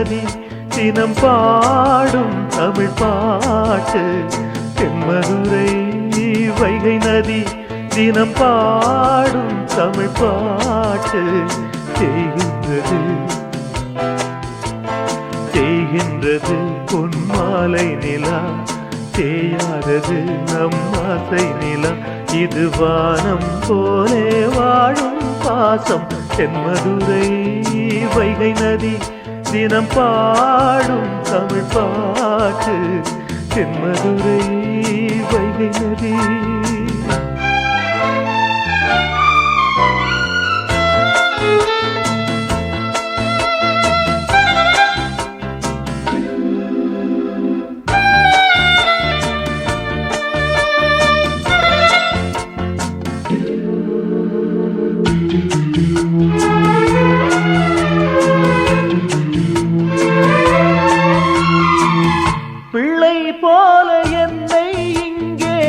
நதி தினம் பாடும் தமிழ் பாட்டு தென்மதுரை வைகை நதி தினம் பாடும் தமிழ் பாட்டு தேய்கின்றது பொன்மாலை நிலா தேயாதது நம் ஆசை நிலா இது வானம் போலே வாழும் பாசம் தென்மதுரை வைகை நதி தினம் பாடும் தமிழ் பாட்டு தென்மதுரை வைகை நதி போல என்னை இங்கே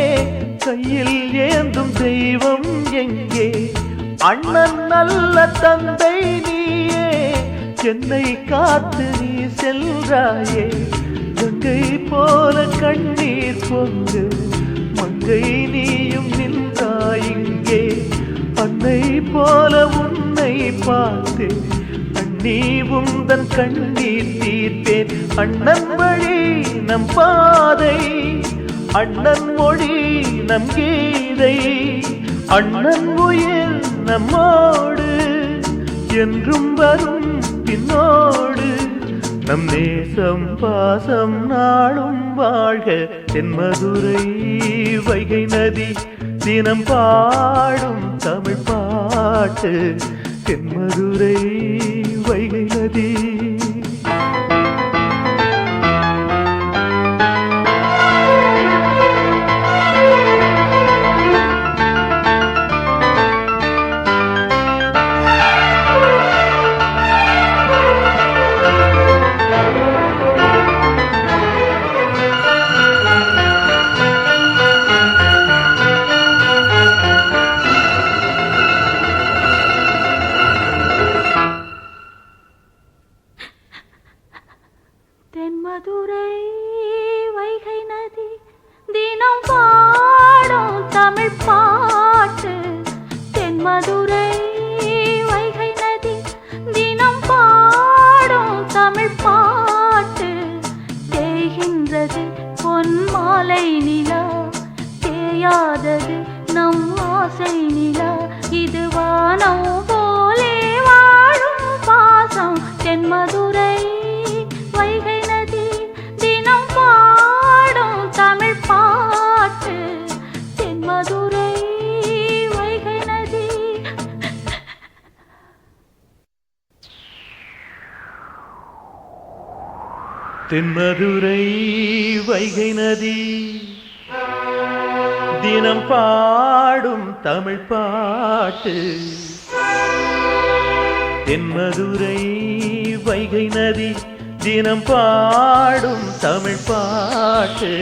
கையில் ஏந்தும் தெய்வம் எங்கே அண்ணன் நல்ல தந்தை நீயே என்னை காத்து நீ செல்றாயே கங்கை போல கண்ணீர் பொங்கு மங்கை நீயும் நின்றாயிங்கே அன்னை போல உன்னை பார்த்து நீ உந்தன் கண்ணீர் தீர்த்தேன் அண்ணன் வழி நம் பாதை அண்ணன் மொழி நம் கீதை அண்ணன் உயிர் நம்மோடு என்றும் வரும் பின்னோடு நம் நேசம் பாசம் நாளும் வாழ்க தென்மதுரை வைகை நதி தினம் பாடும் தமிழ் பாட்டு தென்மதுரை வைகை நதி தென்மதுரை வைகை நதி தினம் பாடும் தமிழ் பாட்டு தென்மதுரை வைகை நதி தினம் பாடும் தமிழ் பாட்டு தேய்கின்றது பொன்மாலை நிலா தேயாதது நம் ஆசை நிலா இது வானம் போலே வாழும் பாசம் தென்மதுரை வைகை நதி தினம் பாடும் தமிழ் பாட்டு தென்மதுரை வைகை நதி தென்மதுரை வைகை நதி தினம் பாடும் தமிழ் பாட்டு தென்மதுரை வைகை நதி தினம் பாடும் தமிழ் பாட்டு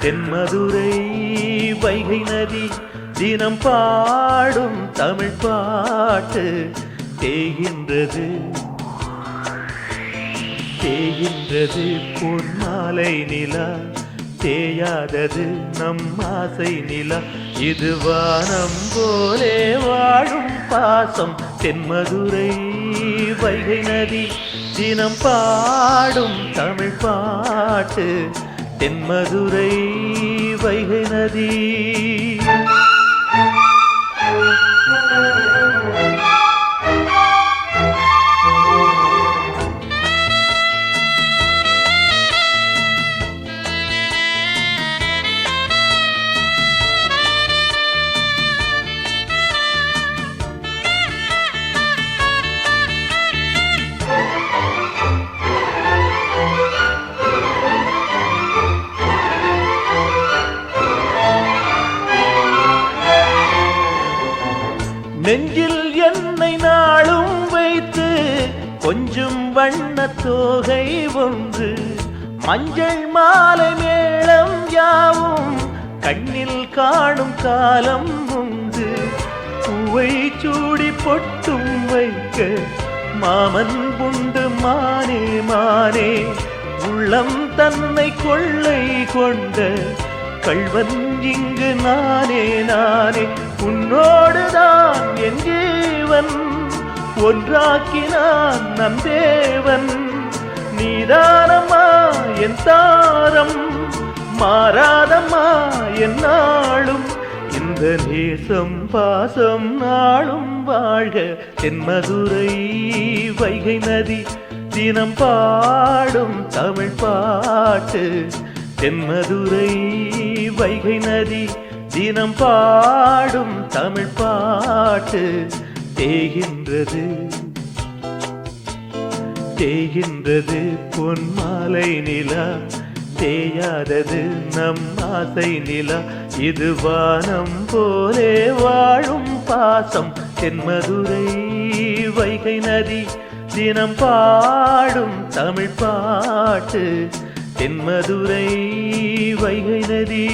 தென்மதுரை வைகை நதி தினம் பாடும் தமிழ் பாட்டு தேய்கின்றது பொன்மாலை நிலா தேயாதது நம் ஆசை நிலா இது வானம் போலே வாழும் பாசம் தென்மதுரை வைகை நதி தினம் பாடும் தமிழ் பாட்டு தென்மதுரை வைகை நதி நெஞ்சில் என்னை நாளும் வைத்து கொஞ்சம் வண்ண தோகை ஒன்று மஞ்சள் மாலை மேளம் யாவும் கண்ணில் காணும் காலம் உண்டு பூவை சூடி பொட்டும் வைக்க மாமன் புண்டு மானே மானே உள்ளம் தன்னை கொள்ளை கொண்ட கள்வன் இங்கு நானே நானே உன்னோடுதான் என் ஜீவன் ஒன்றாக்கினான் நம் தேவன் நீதானம்மா என் தாரம் மாறாதம்மா என் நாளும் இந்த நேசம் பாசம் நாளும் வாழ்க தென்மதுரை வைகை நதி தினம் பாடும் தமிழ் பாட்டு தென்மதுரை வைகை நதி தினம் பாடும் தமிழ் பாட்டு தேகின்றது தேகின்றது பொன்மாலை நிலா தேயாதது நம் ஆசை நிலா இது வானம் போலே வாழும் பாசம் தென்மதுரை வைகை நதி தினம் பாடும் தமிழ் பாட்டு தென்மதுரை வைகை நதி